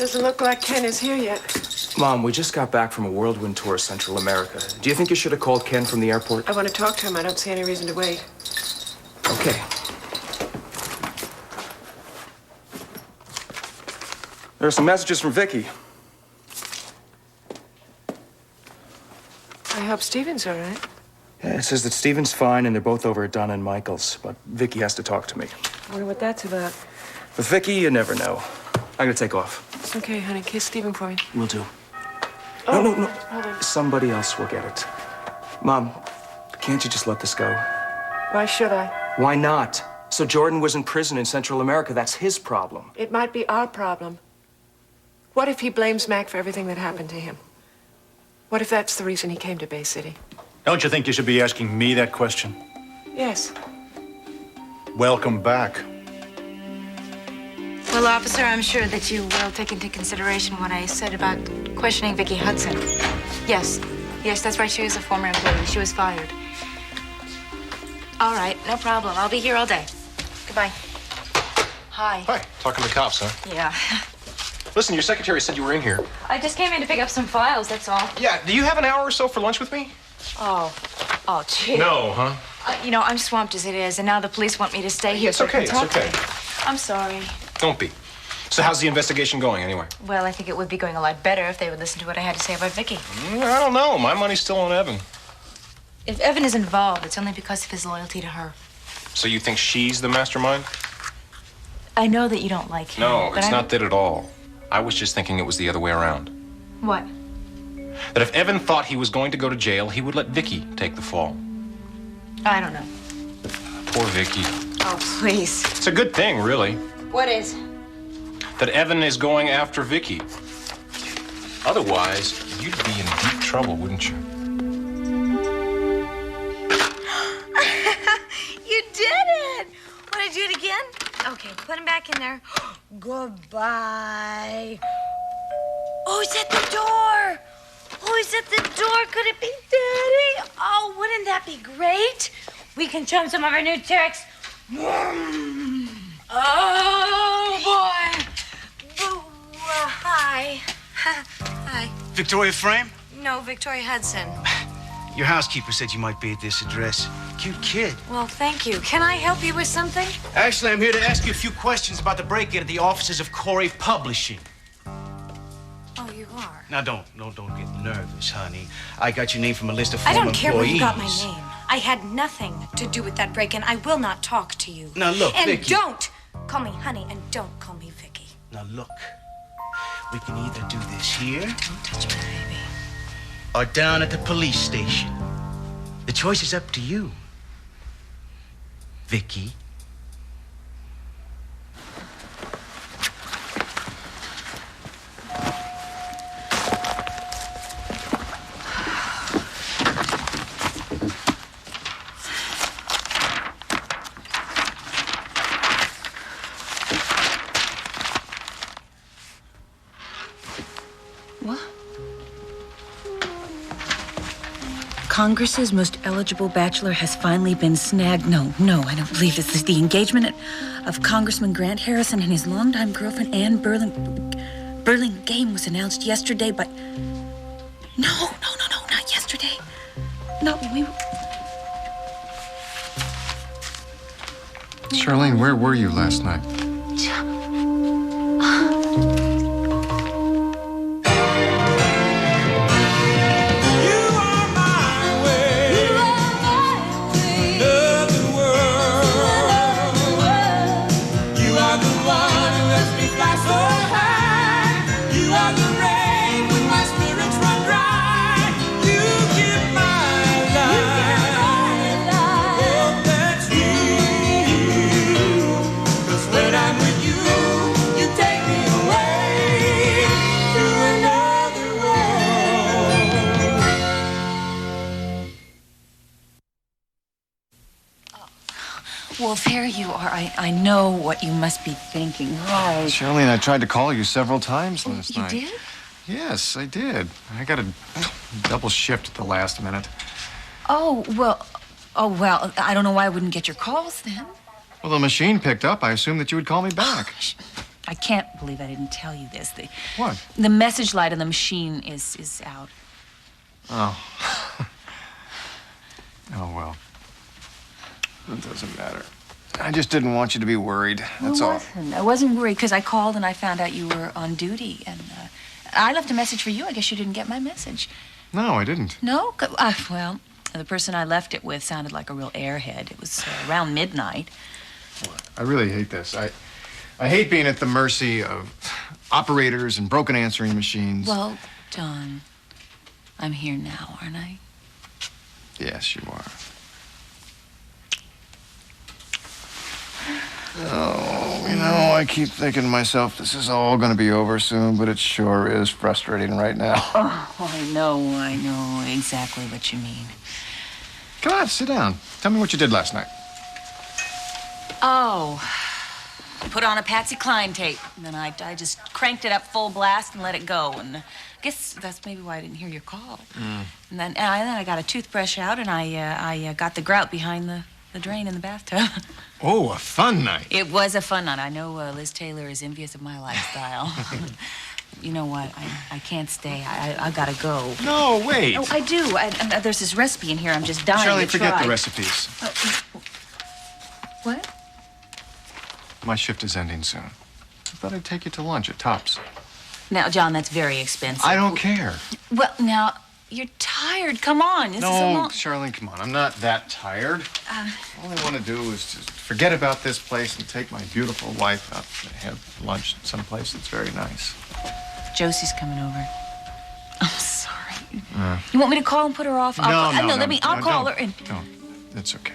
Doesn't look like Ken is here yet. Mom, we just got back from a whirlwind tour of Central America. Do you think you should have called Ken from the airport? I want to talk to him. I don't see any reason to wait. Okay. There are some messages from Vicky. I hope Stephen's all right. Yeah, it says that Stephen's fine and they're both over at Donna and Michael's, but Vicky has to talk to me. I wonder what that's about. With Vicky, you never know. I'm gonna take off. Okay, honey, kiss Stephen for me. Will do. Oh, No. hold on. Somebody else will get it. Mom, can't you just let this go? Why should I? Why not? So Jordan was in prison in Central America. That's his problem. It might be our problem. What if he blames Mac for everything that happened to him? What if that's the reason he came to Bay City? Don't you think you should be asking me that question? Yes. Welcome back. Well, officer, I'm sure that you will take into consideration what I said about questioning Vicky Hudson. Yes, that's right. She was a former employee. She was fired. All right, no problem. I'll be here all day. Goodbye. Hi. Hi, talking to the cops, huh? Yeah. Listen, your secretary said you were in here. I just came in to pick up some files, that's all. Yeah, do you have an hour or so for lunch with me? Oh, gee. No, huh? I'm swamped as it is, and now the police want me to stay here. It's so I can okay, talk it's to okay. you. I'm sorry. Don't be. So how's the investigation going, anyway? Well, I think it would be going a lot better if they would listen to what I had to say about Vicky. I don't know. My money's still on Evan. If Evan is involved, it's only because of his loyalty to her. So you think she's the mastermind? I know that you don't like him. No, but it's I not that at all. I was just thinking it was the other way around. What? That if Evan thought he was going to go to jail, he would let Vicky take the fall. I don't know. Poor Vicky. Oh, please. It's a good thing, really, What is? that Evan is going after Vicky. Otherwise, you'd be in deep trouble, wouldn't you? You did it! Want to do it again? Okay, put him back in there. Goodbye. Oh, he's at the door. Oh, he's at the door. Could it be Daddy? Oh, wouldn't that be great? We can show him some of our new tricks. Oh, boy. Boo. Hi. Hi. Victoria Frame? No, Victoria Hudson. Your housekeeper said you might be at this address. Cute kid. Well, thank you. Can I help you with something? Actually, I'm here to ask you a few questions about the break-in at the offices of Corey Publishing. Oh, you are? Now, don't get nervous, honey. I got your name from a list of I former don't care where you got my employees. name. I had nothing to do with that break-in. I will not talk to you. Now, look, and Vicky. don't call me honey, and don't call me Vicky. Now, look. We can either do this here Don't touch my baby. or down at the police station. The choice is up to you, Vicky. What? Congress's most eligible bachelor has finally been snagged. No, I don't believe this is the engagement of Congressman Grant Harrison and his longtime girlfriend Ann Burlingame was announced yesterday, but no, not yesterday. No, Charlene, where were you last night? Well, there you are. I know what you must be thinking. Right. Charlene, I tried to call you several times last You night. did? Yes, I did. I got a double shift at the last minute. Oh, well, I don't know why I wouldn't get your calls then. Well, the machine picked up. I assumed that you would call me back. I can't believe I didn't tell you this. What? The message light on the machine is out. Oh. Oh, well. It doesn't matter. I just didn't want you to be worried. That's all. I wasn't worried because I called and I found out you were on duty. And I left a message for you. I guess you didn't get my message. No, I didn't. No? Well, the person I left it with sounded like a real airhead. It was around midnight. I really hate this. I hate being at the mercy of operators and broken answering machines. Well, John, I'm here now, aren't I? Yes, you are. Oh, you know, I keep thinking to myself, this is all going to be over soon, but it sure is frustrating right now. Oh, I know exactly what you mean. Come on, sit down. Tell me what you did last night. Oh, put on a Patsy Cline tape. And then I just cranked it up full blast and let it go. And I guess that's maybe why I didn't hear your call. And then I got a toothbrush out and I got the grout behind the drain in the bathtub. Oh, a fun night. It was a fun night. I know Liz Taylor is envious of my lifestyle. You know what? I can't stay. I gotta go. No, wait. Oh, I do. There's this recipe in here. I'm just dying Charlie, to forget try. the recipes. What? My shift is ending soon. I thought I'd take you to lunch at Tops. Now, John, that's very expensive. I don't care. Well, now, you're tired. Come on. This is a No, long... Charlene, come on. I'm not that tired. All I want to do is just forget about this place and take my beautiful wife out to have lunch someplace that's very nice. Josie's coming over. I'm sorry. You want me to call and put her off? No, I'll call don't. her and... No, that's okay.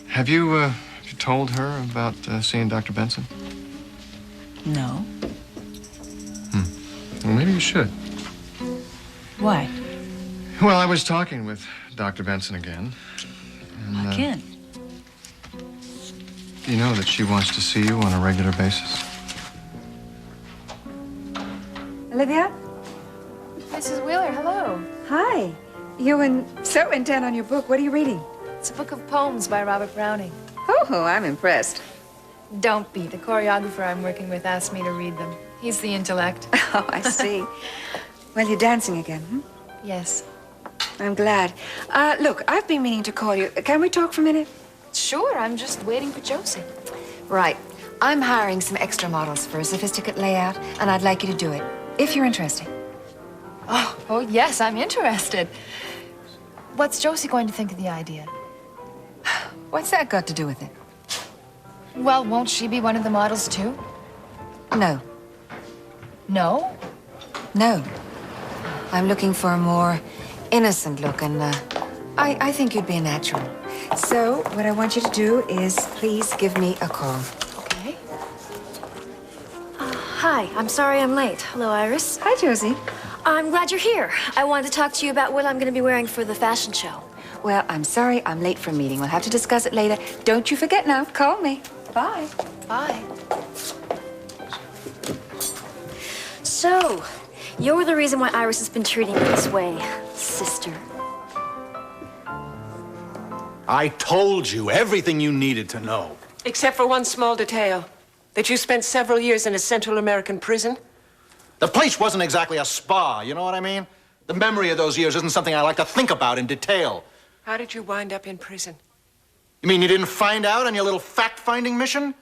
Have you told her about seeing Dr. Benson? No. Well, maybe you should. Why? Well, I was talking with Dr. Benson again. And, Again? You know that she wants to see you on a regular basis. Olivia? Mrs. Wheeler, hello. Hi. You so intent on your book. What are you reading? It's a book of poems by Robert Browning. Oh, I'm impressed. Don't be. The choreographer I'm working with asked me to read them. He's the intellect. Oh, I see. Well, you're dancing again, hmm? Yes. I'm glad. Look, I've been meaning to call you. Can we talk for a minute? Sure, I'm just waiting for Josie. Right. I'm hiring some extra models for a sophisticated layout, and I'd like you to do it, if you're interested. Oh, yes, I'm interested. What's Josie going to think of the idea? What's that got to do with it? Well, won't she be one of the models, too? No. No? No. I'm looking for a more innocent look, and I think you'd be a natural. So, what I want you to do is please give me a call. Okay. Hi, I'm sorry I'm late. Hello, Iris. Hi, Josie. I'm glad you're here. I wanted to talk to you about what I'm going to be wearing for the fashion show. Well, I'm sorry I'm late for a meeting. We'll have to discuss it later. Don't you forget now. Call me. Bye. Bye. So, you're the reason why Iris has been treating me this way, sister. I told you everything you needed to know. Except for one small detail. That you spent several years in a Central American prison. The place wasn't exactly a spa, you know what I mean? The memory of those years isn't something I like to think about in detail. How did you wind up in prison? You mean you didn't find out on your little fact-finding mission?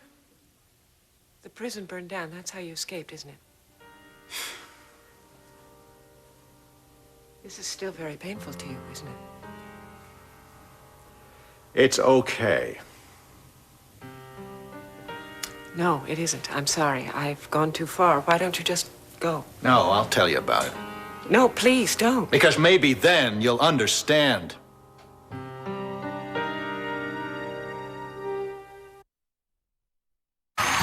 The prison burned down. That's how you escaped, isn't it? This is still very painful to you, isn't it? It's okay. No, it isn't. I'm sorry. I've gone too far. Why don't you just go? No, I'll tell you about it. No, please don't. Because maybe then you'll understand.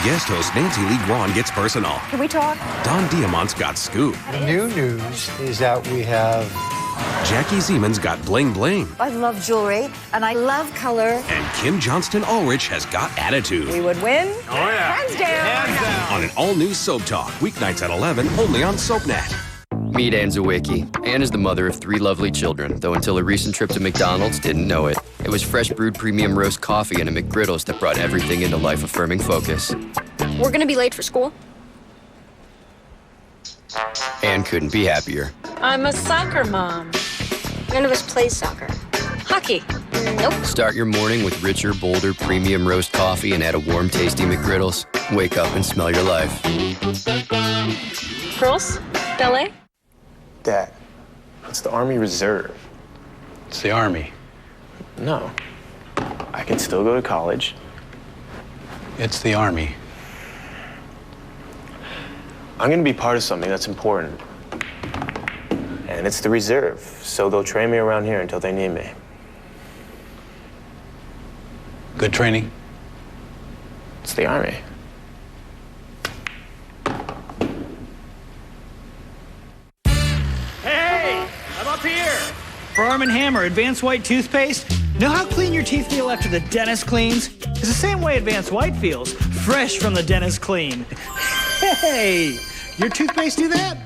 Guest host Nancy Lee Guan gets personal. Can we talk? Don Diamant's got scoop. The new news is that we have... Jackie Siemens got bling bling. I love jewelry, and I love color. And Kim Johnston Ulrich has got attitude. We would win. Oh, yeah. Hands down. Hands down. On an all-new Soap Talk, weeknights at 11, only on SoapNet. Meet Ann Zawicki. Ann is the mother of 3 lovely children, though until a recent trip to McDonald's, didn't know it. It was fresh brewed premium roast coffee and a McGriddles that brought everything into life-affirming focus. We're gonna be late for school. Anne couldn't be happier. I'm a soccer mom. None of us plays soccer. Hockey. Nope. Start your morning with richer, bolder, premium roast coffee and add a warm, tasty McGriddles. Wake up and smell your life. Girls? Ballet? Dad, it's the Army Reserve. It's the Army. No. I can still go to college. It's the Army. I'm gonna be part of something that's important. And it's the Reserve, so they'll train me around here until they need me. Good training? It's the Army. Hey, I'm up here. For Arm & Hammer Advanced White Toothpaste, know how clean your teeth feel after the dentist cleans? It's the same way Advanced White feels, fresh from the dentist clean. Hey, your toothpaste do that?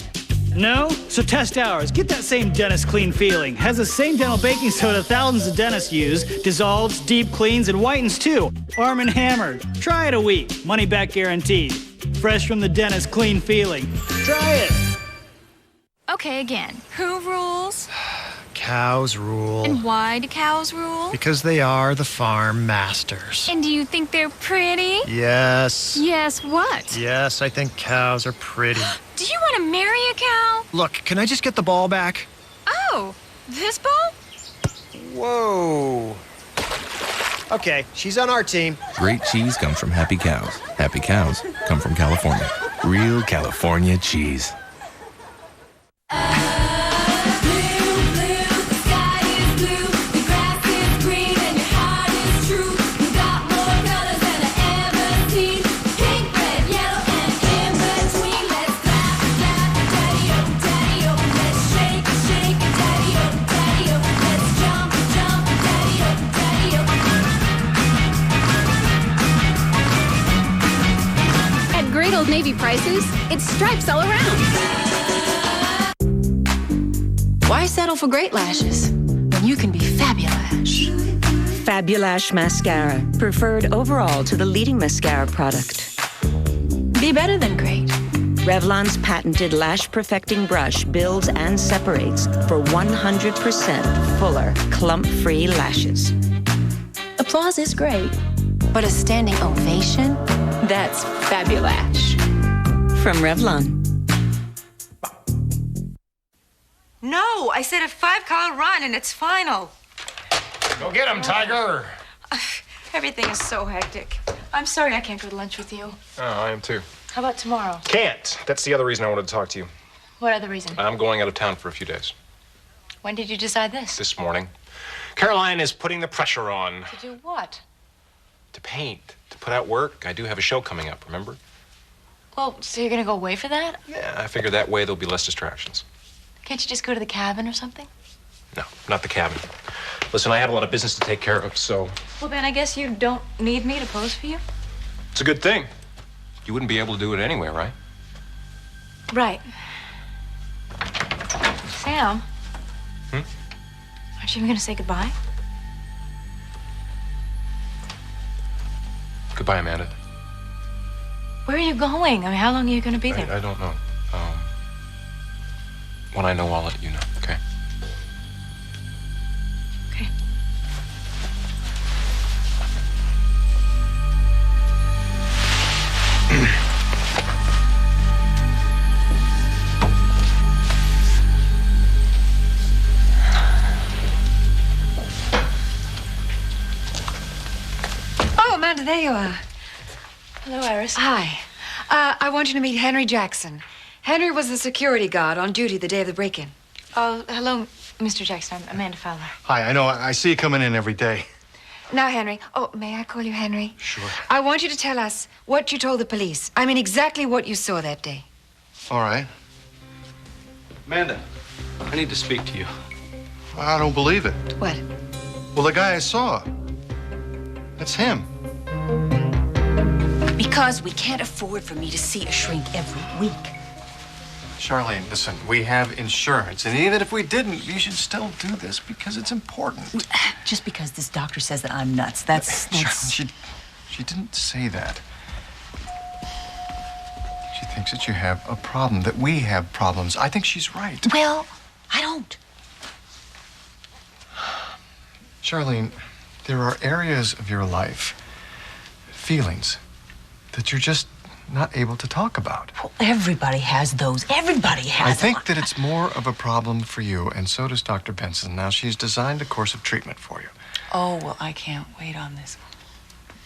No? So test ours. Get that same dentist clean feeling. Has the same dental baking soda thousands of dentists use, dissolves, deep cleans, and whitens too. Arm & Hammer. Try it a week. Money back guaranteed. Fresh from the dentist clean feeling. Try it. Okay, again. Who rules? Cows rule. And why do cows rule? Because they are the farm masters. And do you think they're pretty? Yes. Yes, what? Yes, I think cows are pretty. Do you want to marry a cow? Look, can I just get the ball back? Oh, this ball? Whoa. Okay, she's on our team. Great cheese comes from happy cows. Happy cows come from California. Real California cheese. Great Old Navy prices, it's stripes all around. Why settle for great lashes when you can be Fabulash? Fabulash Mascara, preferred overall to the leading mascara product. Be better than great. Revlon's patented lash perfecting brush builds and separates for 100% fuller, clump-free lashes. Applause is great, but a standing ovation? That's Fabulash. From Revlon. No, I said a 5-call run and it's final. Go get him, Tiger. Everything is so hectic. I'm sorry I can't go to lunch with you. Oh, I am too. How about tomorrow? Can't. That's the other reason I wanted to talk to you. What other reason? I'm going out of town for a few days. When did you decide this? This morning. Caroline is putting the pressure on. To do what? To paint. To put out work. I do have a show coming up, remember? Well, so you're gonna go away for that? Yeah, I figure that way there'll be less distractions. Can't you just go to the cabin or something? No, not the cabin. Listen, I have a lot of business to take care of, so Well, then I guess you don't need me to pose for you? it's a good thing. You wouldn't be able to do it anyway, right? Right. Sam? Hmm? Aren't you even gonna say goodbye? Goodbye, Amanda. Where are you going? I mean, how long are you gonna be there? I don't know. When I know, I'll let you know, okay? Okay. Oh, Amanda, there you are. Hello, Iris. Hi. I want you to meet Henry Jackson. Henry was the security guard on duty the day of the break-in. Oh, hello, Mr. Jackson. I'm Amanda Fowler. Hi, I know. I see you coming in every day. Now, Henry. Oh, may I call you Henry? Sure. I want you to tell us what you told the police. I mean, exactly what you saw that day. All right. Amanda, I need to speak to you. I don't believe it. What? Well, the guy I saw. That's him. Because we can't afford for me to see a shrink every week. Charlene, listen, we have insurance, and even if we didn't, you should still do this because it's important. Just because this doctor says that I'm nuts, that's... She didn't say that. She thinks that you have a problem, that we have problems. I think she's right. Well, I don't. Charlene, there are areas of your life, feelings, that you're just not able to talk about. Well, everybody has those. Everybody has I think that it's more of a problem for you, and so does Dr. Benson. Now, she's designed a course of treatment for you. Oh, well, I can't wait on this.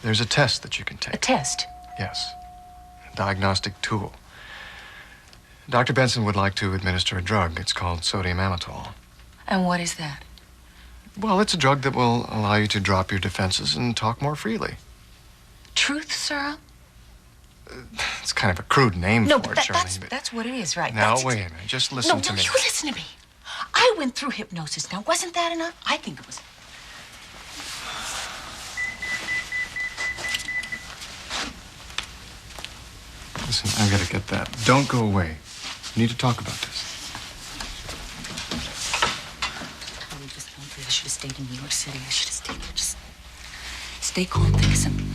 There's a test that you can take. A test? Yes. A diagnostic tool. Dr. Benson would like to administer a drug. It's called sodium amytal. And what is that? Well, it's a drug that will allow you to drop your defenses and talk more freely. Truth serum? It's kind of a crude name No, for it, but Charlene. that's what it is, right? Now, That's wait a minute. Just listen to No, me. you listen to me. I went through hypnosis. Now, wasn't that enough? I think it was. Listen, I've got to get that. Don't go away. We need to talk about this. I should have stayed in New York City. I should have stayed there. Just stay calm. Think of something.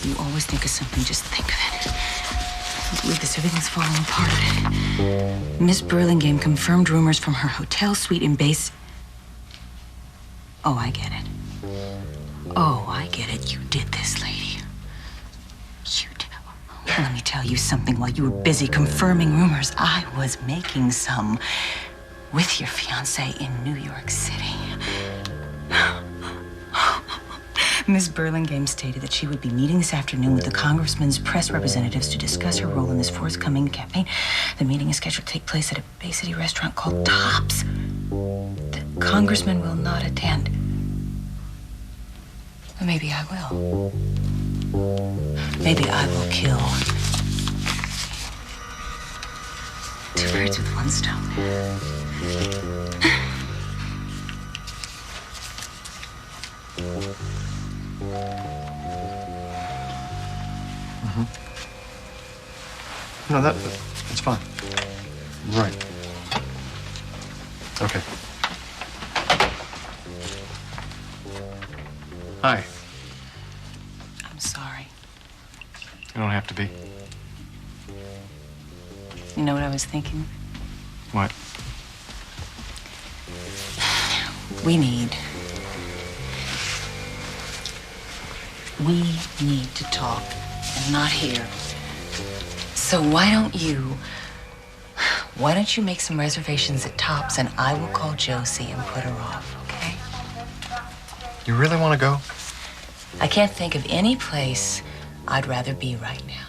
You always think of something. Just think of it. I can't believe this. Everything's falling apart. Miss Burlingame confirmed rumors from her hotel suite in base. Oh, I get it. Oh, I get it. You did this, lady. You did. Well, let me tell you something. While you were busy confirming rumors, I was making some with your fiance in New York City. Miss Burlingame stated that she would be meeting this afternoon with the congressman's press representatives to discuss her role in this forthcoming campaign. The meeting is scheduled to take place at a Bay City restaurant called Tops. The congressman will not attend. But maybe I will. Maybe I will kill two birds with one stone. No, that's fine. Right. Okay. Hi. I'm sorry. You don't have to be. You know what I was thinking? What? We need to talk, and not here. So why don't you make some reservations at Tops, and I will call Josie and put her off, okay? You really want to go? I can't think of any place I'd rather be right now.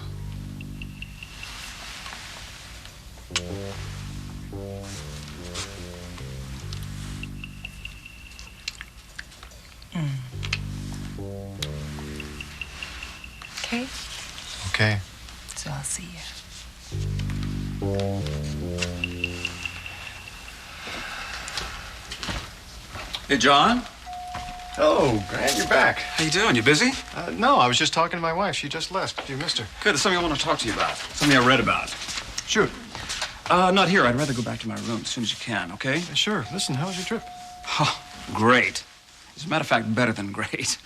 Okay? Okay. So I'll see you. Hey, John. Oh, Grant, you're back. How you doing? You busy? No, I was just talking to my wife. She just left. You missed her. Good. There's something I want to talk to you about. Something I read about. Shoot. Not here. I'd rather go back to my room as soon as you can, okay? Sure. Listen, how was your trip? Oh, great. As a matter of fact, better than great.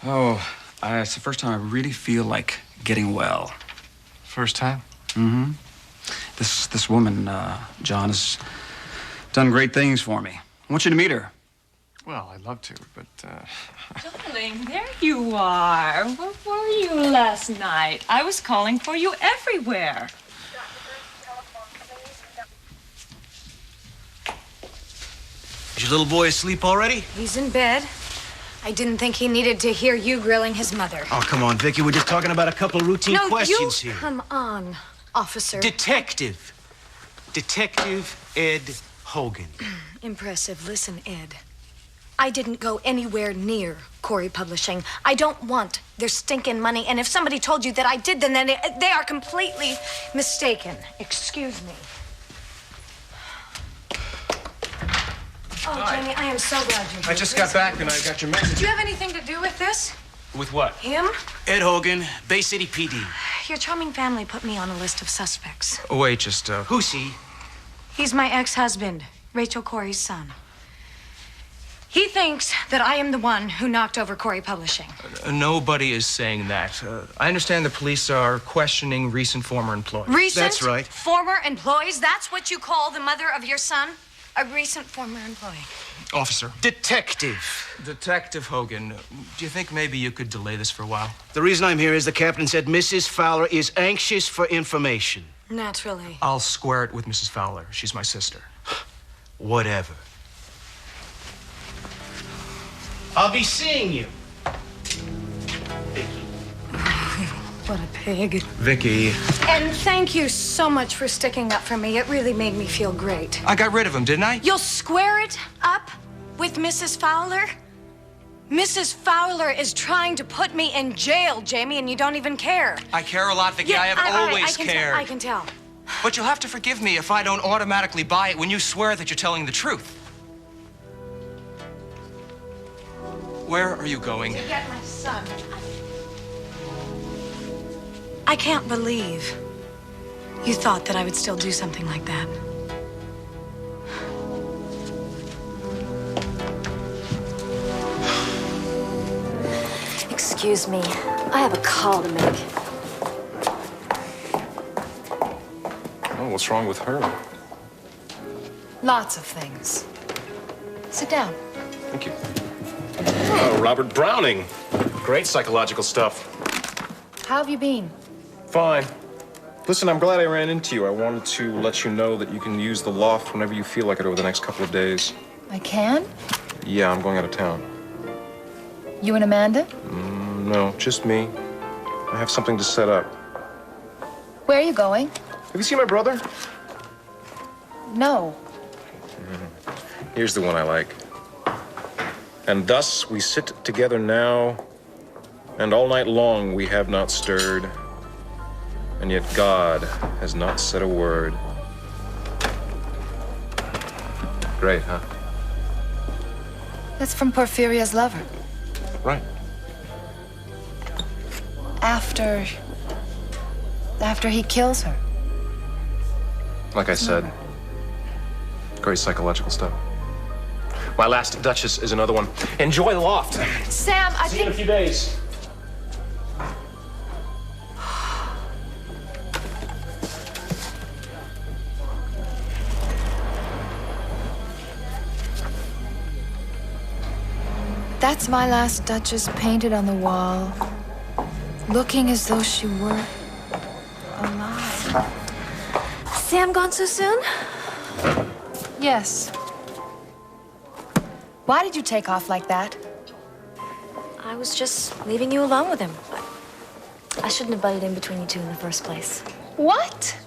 Oh, it's the first time I really feel like getting well. First time? Mm-hmm. This woman, John, has done great things for me. I want you to meet her. Well, I'd love to, but, Darling, there you are. Where were you last night? I was calling for you everywhere. Is your little boy asleep already? He's in bed. I didn't think he needed to hear you grilling his mother. Oh, come on, Vicky. We're just talking about a couple of routine questions here. Come on, officer. Detective Ed Hogan. Impressive. Listen, Ed. I didn't go anywhere near Corey Publishing. I don't want their stinking money, and if somebody told you that I did, then they are completely mistaken. Excuse me. Oh, Jamie, I am so glad you're here. I just got back and I got your message. Do you have anything to do with this? With what? Him? Ed Hogan, Bay City PD. Your charming family put me on a list of suspects. Oh, wait, just, Who's he? He's my ex-husband, Rachel Corey's son. He thinks that I am the one who knocked over Corey Publishing. Nobody is saying that. I understand the police are questioning recent former employees. Recent former employees? That's what you call the mother of your son? A recent former employee. Officer. Detective Hogan, do you think maybe you could delay this for a while? The reason I'm here is the captain said Mrs. Fowler is anxious for information. Naturally. I'll square it with Mrs. Fowler. She's my sister. Whatever. I'll be seeing you. What a pig. Vicky. And thank you so much for sticking up for me. It really made me feel great. I got rid of him, didn't I? You'll square it up with Mrs. Fowler? Mrs. Fowler is trying to put me in jail, Jamie, and you don't even care. I care a lot, Vicky. I have always cared. I can tell. But you'll have to forgive me if I don't automatically buy it when you swear that you're telling the truth. Where are you going? To get my son. I can't believe you thought that I would still do something like that. Excuse me. I have a call to make. Oh, what's wrong with her? Lots of things. Sit down. Thank you. Oh, Robert Browning. Great psychological stuff. How have you been? Fine. Listen, I'm glad I ran into you. I wanted to let you know that you can use the loft whenever you feel like it over the next couple of days. I can? Yeah, I'm going out of town. You and Amanda? No, just me. I have something to set up. Where are you going? Have you seen my brother? No. Here's the one I like. And thus we sit together now, and all night long we have not stirred, and yet God has not said a word. Great, huh? That's from Porphyria's lover. Right. After he kills her. Like I said, great psychological stuff. My Last Duchess is another one. Enjoy the loft. Sam, I See you in a few days. That's my Last Duchess painted on the wall, looking as though she were alive. Sam gone so soon? Yes. Why did you take off like that? I was just leaving you alone with him. I shouldn't have butted in between you two in the first place. What?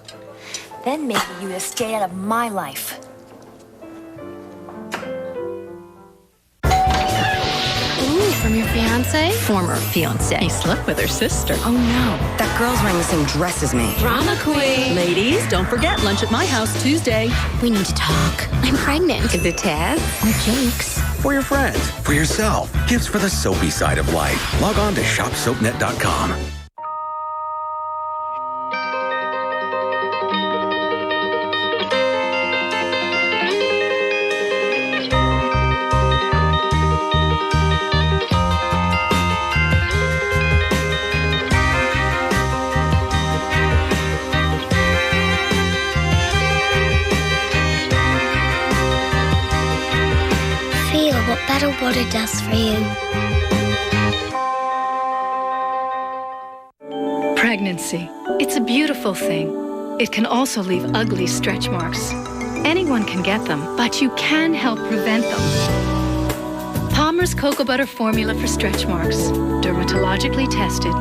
Then maybe you'd have stayed out of my life. Ooh, from your fiance? Former fiance. He slept with her sister. Oh no, that girl's wearing the same dress as me. Drama queen. Ladies, don't forget lunch at my house Tuesday. We need to talk. I'm pregnant. Is it Taz? Or Jake's? For your friends, for yourself, gifts for the soapy side of life. Log on to shopsoapnet.com. What Better Water does for you. Pregnancy. It's a beautiful thing. It can also leave ugly stretch marks. Anyone can get them, but you can help prevent them. Palmer's Cocoa Butter Formula for stretch marks. Dermatologically tested.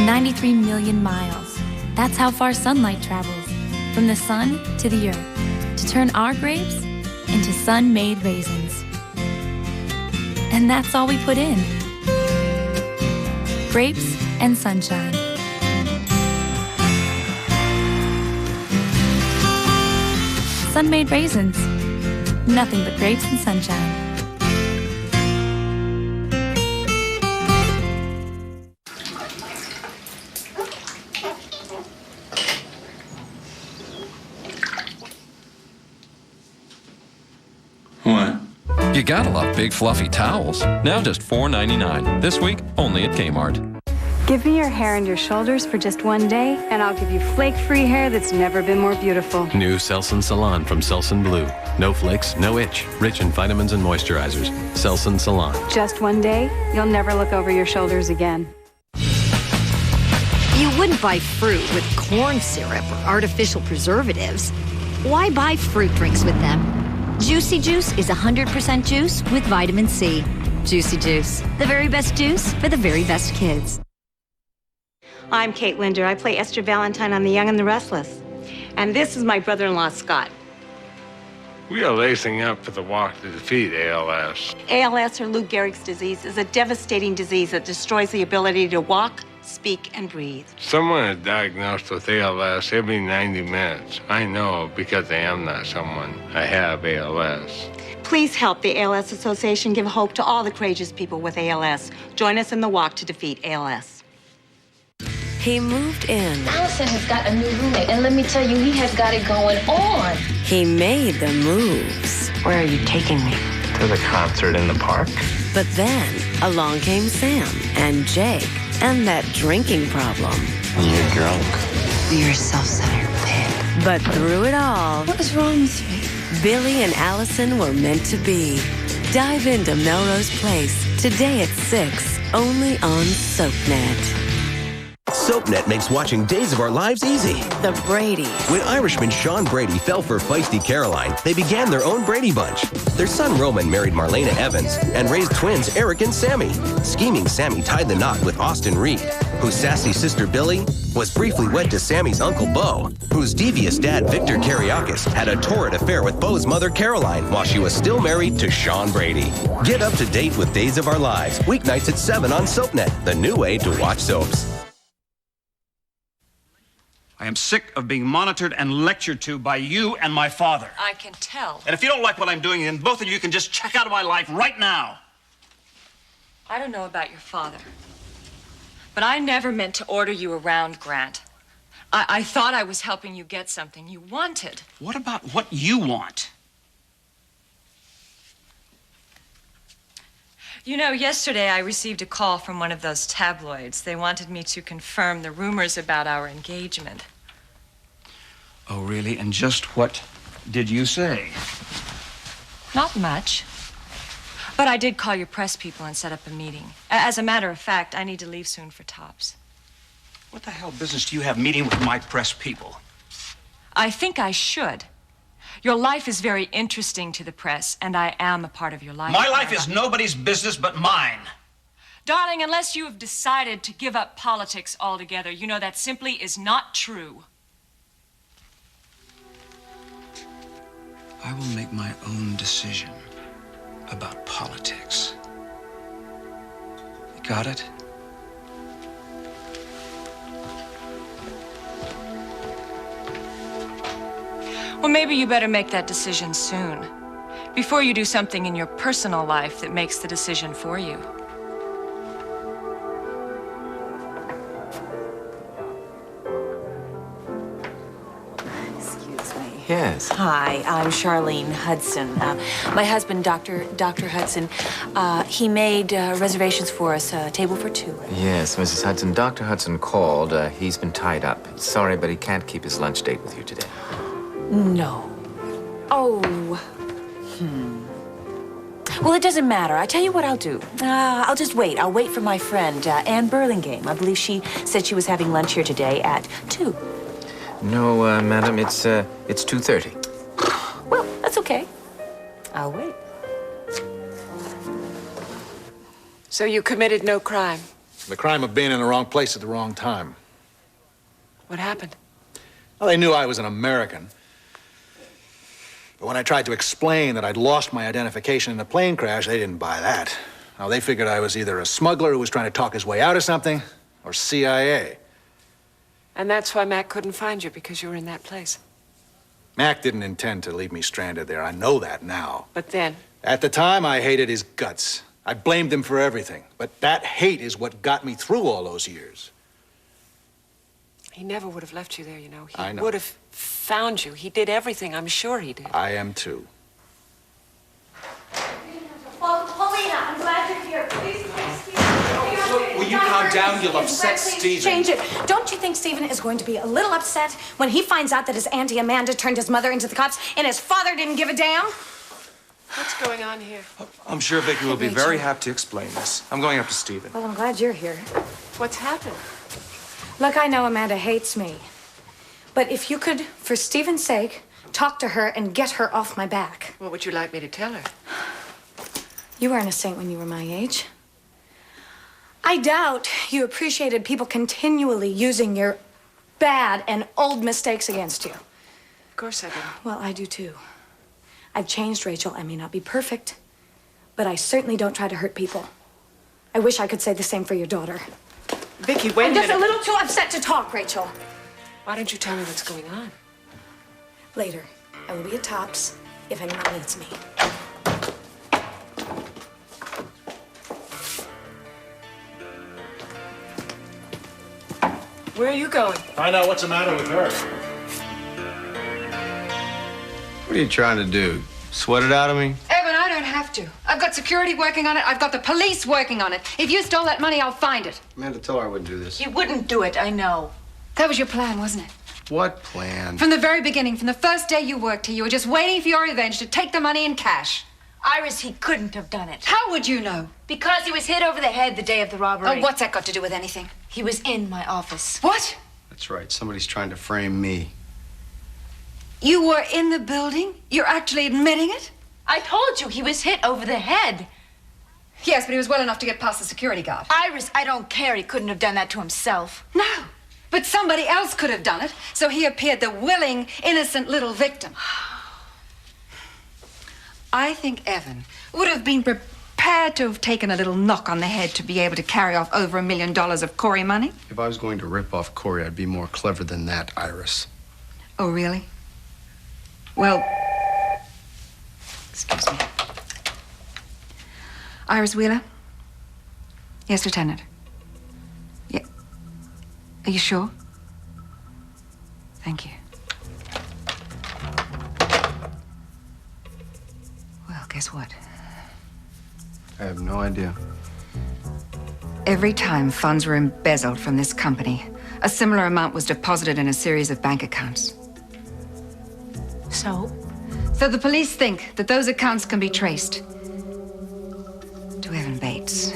93 million miles. That's how far sunlight travels. From the sun to the earth. To turn our grapes into sun-made raisins. And that's all we put in. Grapes and sunshine. Sun-made raisins. Nothing but grapes and sunshine. What? You gotta love big fluffy towels. Now just $4.99. This week, only at Kmart. Give me your hair and your shoulders for just one day, and I'll give you flake-free hair that's never been more beautiful. New Selsun Salon from Selsun Blue. No flakes, no itch. Rich in vitamins and moisturizers. Selsun Salon. Just one day, you'll never look over your shoulders again. You wouldn't buy fruit with corn syrup or artificial preservatives. Why buy fruit drinks with them? Juicy Juice is 100% juice with vitamin C. Juicy Juice, the very best juice for the very best kids. I'm Kate Linder. I play Esther Valentine on The Young and the Restless. And this is my brother-in-law, Scott. We are lacing up for the walk to defeat ALS. ALS, or Lou Gehrig's disease, is a devastating disease that destroys the ability to walk, speak, and breathe. Someone is diagnosed with ALS every 90 minutes. I know because I am not someone. I have ALS. Please help the ALS Association give hope to all the courageous people with ALS. Join us in the walk to defeat ALS. He moved in. Allison has got a new roommate, and let me tell you, he has got it going on. He made the moves. Where are you taking me? To the concert in the park. But then along came Sam and Jake and that drinking problem. You're drunk. You're a self-centered pig. But through it all, what was wrong with me? Billy and Allison were meant to be. Dive into Melrose Place today at 6, only on SoapNet. SoapNet makes watching Days of Our Lives easy. The Bradys. When Irishman Sean Brady fell for feisty Caroline, they began their own Brady Bunch. Their son Roman married Marlena Evans and raised twins Eric and Sammy. Scheming Sammy tied the knot with Austin Reed, whose sassy sister Billy was briefly wed to Sammy's uncle Bo, whose devious dad Victor Kiriakis had a torrid affair with Bo's mother Caroline while she was still married to Sean Brady. Get up to date with Days of Our Lives, weeknights at 7 on SoapNet, the new way to watch soaps. I am sick of being monitored and lectured to by you and my father. I can tell. And if you don't like what I'm doing, then both of you can just check out of my life right now. I don't know about your father, but I never meant to order you around, Grant. I thought I was helping you get something you wanted. What about what you want? You know, yesterday I received a call from one of those tabloids. They wanted me to confirm the rumors about our engagement. Oh, really? And just what did you say? Not much. But I did call your press people and set up a meeting. As a matter of fact, I need to leave soon for Tops. What the hell business do you have meeting with my press people? I think I should. Your life is very interesting to the press, and I am a part of your life. My life is nobody's business but mine. Darling, unless you have decided to give up politics altogether, you know that simply is not true. I will make my own decision about politics. You got it? Well, maybe you better make that decision soon, before you do something in your personal life that makes the decision for you. Excuse me. Yes. Hi, I'm Charlene Hudson. My husband, Dr. Hudson, he made reservations for us, a table for two. Yes, Mrs. Hudson. Dr. Hudson called. He's been tied up. Sorry, but he can't keep his lunch date with you today. No. Oh. Well, it doesn't matter. I tell you what I'll do. I'll just wait. I'll wait for my friend, Anne Burlingame. I believe she said she was having lunch here today at 2. No, madam, it's 2:30. Well, that's okay. I'll wait. So you committed no crime? The crime of being in the wrong place at the wrong time. What happened? Well, they knew I was an American. But when I tried to explain that I'd lost my identification in a plane crash, they didn't buy that. Now, they figured I was either a smuggler who was trying to talk his way out of something, or CIA. And that's why Mac couldn't find you, because you were in that place. Mac didn't intend to leave me stranded there. I know that now. But then? At the time, I hated his guts. I blamed him for everything. But that hate is what got me through all those years. He never would have left you there, you know. I know. He would have found you. He did everything. I'm sure he did. I am too. down, you'll upset Stephen. Change it. Don't you think Stephen is going to be a little upset when he finds out that his Auntie Amanda turned his mother into the cops and his father didn't give a damn? What's going on here? I'm sure Vicky will be very happy to explain this. I'm going up to Stephen. Well, I'm glad you're here. What's happened? Look, I know Amanda hates me. But if you could, for Stephen's sake, talk to her and get her off my back. What would you like me to tell her? You weren't a saint when you were my age. I doubt you appreciated people continually using your bad and old mistakes against you. Of course I do. Well, I do too. I've changed, Rachel. I may not be perfect, but I certainly don't try to hurt people. I wish I could say the same for your daughter. Vicky, wait a minute. I'm just a little too upset to talk, Rachel. Why don't you tell me what's going on? Later. I will be at Tops if anyone needs me. Where are you going? Find out what's the matter with her. What are you trying to do? Sweat it out of me? Evan, I don't have to. I've got security working on it. I've got the police working on it. If you stole that money, I'll find it. Amanda told her I wouldn't do this. You wouldn't do it, I know. That was your plan, wasn't it? What plan? From the very beginning, from the first day you worked here, you were just waiting for your revenge to take the money in cash. Iris, he couldn't have done it. How would you know? Because he was hit over the head the day of the robbery. Oh, what's that got to do with anything? He was in my office. What? That's right. Somebody's trying to frame me. You were in the building? You're actually admitting it? I told you he was hit over the head. Yes, but he was well enough to get past the security guard. Iris, I don't care. He couldn't have done that to himself. No, but somebody else could have done it, so he appeared the willing, innocent little victim. I think Evan would have been prepared to have taken a little knock on the head to be able to carry off over $1 million of Corey money. If I was going to rip off Corey, I'd be more clever than that, Iris. Oh, really? Well, excuse me. Iris Wheeler? Yes, Lieutenant. Yeah. Are you sure? Thank you. Well, guess what? I have no idea. Every time funds were embezzled from this company, a similar amount was deposited in a series of bank accounts. So? So the police think that those accounts can be traced to Evan Bates.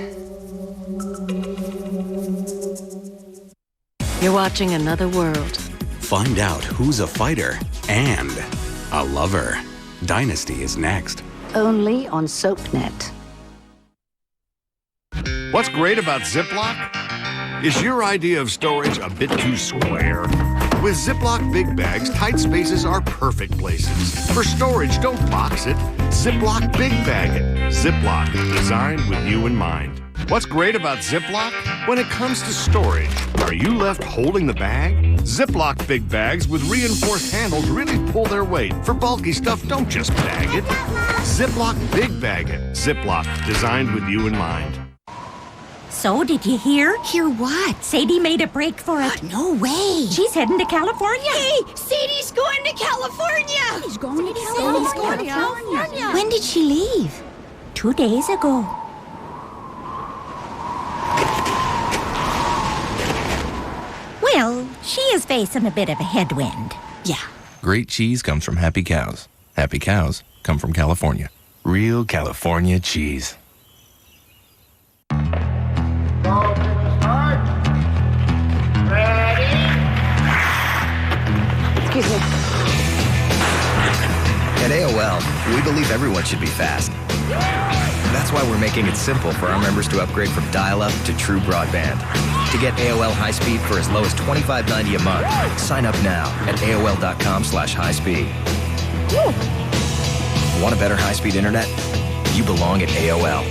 You're watching Another World. Find out who's a fighter and a lover. Dynasty is next. Only on SoapNet. What's great about Ziploc? Is your idea of storage a bit too square? With Ziploc big bags, tight spaces are perfect places. For storage, don't box it. Ziploc big bag it. Ziploc, designed with you in mind. What's great about Ziploc? When it comes to storage, are you left holding the bag? Ziploc big bags with reinforced handles really pull their weight. For bulky stuff, don't just bag it. Ziploc big bag it. Ziploc, designed with you in mind. So, did you hear? Hear what? Sadie made a break for it. No way. She's heading to California. Hey, Sadie's going to California. She's going to California. When did she leave? 2 days ago. Well, she is facing a bit of a headwind. Yeah. Great cheese comes from happy cows. Happy cows come from California. Real California cheese. Excuse me. At AOL, we believe everyone should be fast. That's why we're making it simple for our members to upgrade from dial-up to true broadband. To get AOL high-speed for as low as $25.90 a month, sign up now at AOL.com/highspeed. Want a better high-speed internet? You belong at AOL.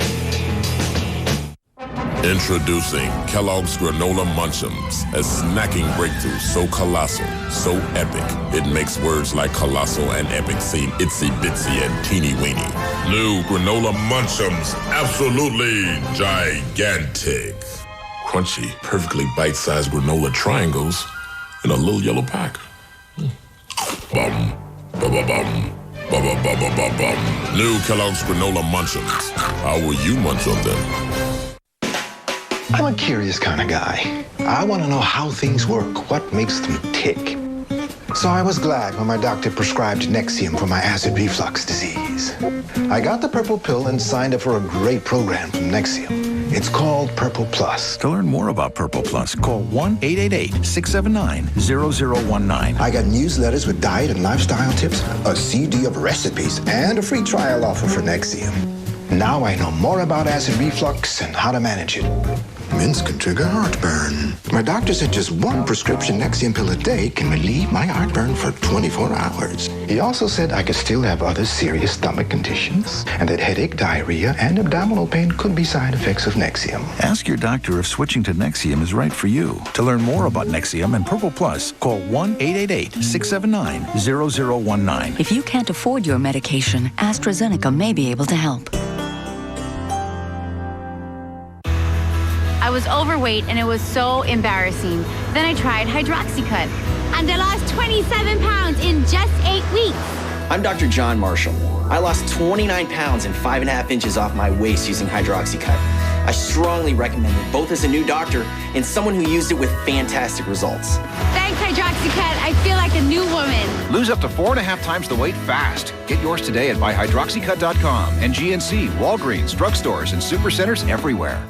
Introducing Kellogg's Granola Munch'ems, a snacking breakthrough so colossal, so epic, it makes words like colossal and epic seem itsy-bitsy and teeny-weeny. New Granola Munch'ems, absolutely gigantic. Crunchy, perfectly bite-sized granola triangles in a little yellow pack. Bum, ba-ba-bum, ba-ba-ba-ba-ba-bum. New Kellogg's Granola Munch'ems. How will you munch on them? I'm a curious kind of guy. I want to know how things work, what makes them tick. So I was glad when my doctor prescribed Nexium for my acid reflux disease. I got the purple pill and signed up for a great program from Nexium. It's called Purple Plus. To learn more about Purple Plus, call 1-888-679-0019. I got newsletters with diet and lifestyle tips, a CD of recipes, and a free trial offer for Nexium. Now I know more about acid reflux and how to manage it. Mints can trigger heartburn. My doctor said just one prescription Nexium pill a day can relieve my heartburn for 24 hours. He also said I could still have other serious stomach conditions, and that headache, diarrhea, and abdominal pain could be side effects of Nexium. Ask your doctor if switching to Nexium is right for you. To learn more about Nexium and Purple Plus, call 1-888-679-0019. If you can't afford your medication, AstraZeneca may be able to help. I was overweight and it was so embarrassing. Then I tried Hydroxycut and I lost 27 pounds in just 8 weeks. I'm Dr. John Marshall. I lost 29 pounds and 5.5 inches off my waist using Hydroxycut. I strongly recommend it, both as a new doctor and someone who used it with fantastic results. Thanks, Hydroxycut. I feel like a new woman. Lose up to 4.5 times the weight fast. Get yours today at buyhydroxycut.com and GNC, Walgreens, drugstores, and supercenters everywhere.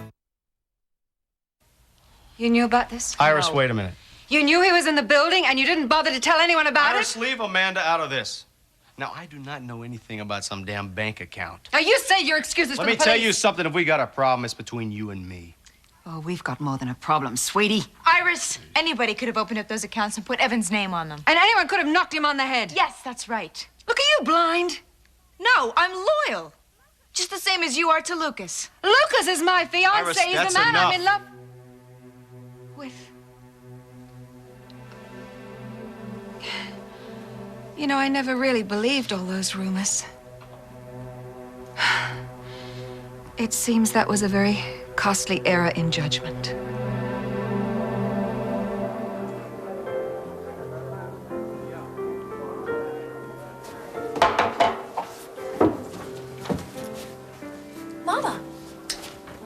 You knew about this? Iris, wait a minute. You knew he was in the building and you didn't bother to tell anyone about Iris, it? leave Amanda out of this. Now, I do not know anything about some damn bank account. Now, you say your excuses for the Let me police. tell you something. If we got a problem, it's between you and me. Oh, we've got more than a problem, sweetie. Iris, anybody could have opened up those accounts and put Evan's name on them. And anyone could have knocked him on the head. Yes, that's right. Look at you, blind. No, I'm loyal. Just the same as you are to Lucas. Lucas is my fiancé. Iris, He's that's the man enough. I'm in love with. You know, I never really believed all those rumors. It seems that was a very costly error in judgment. Mama.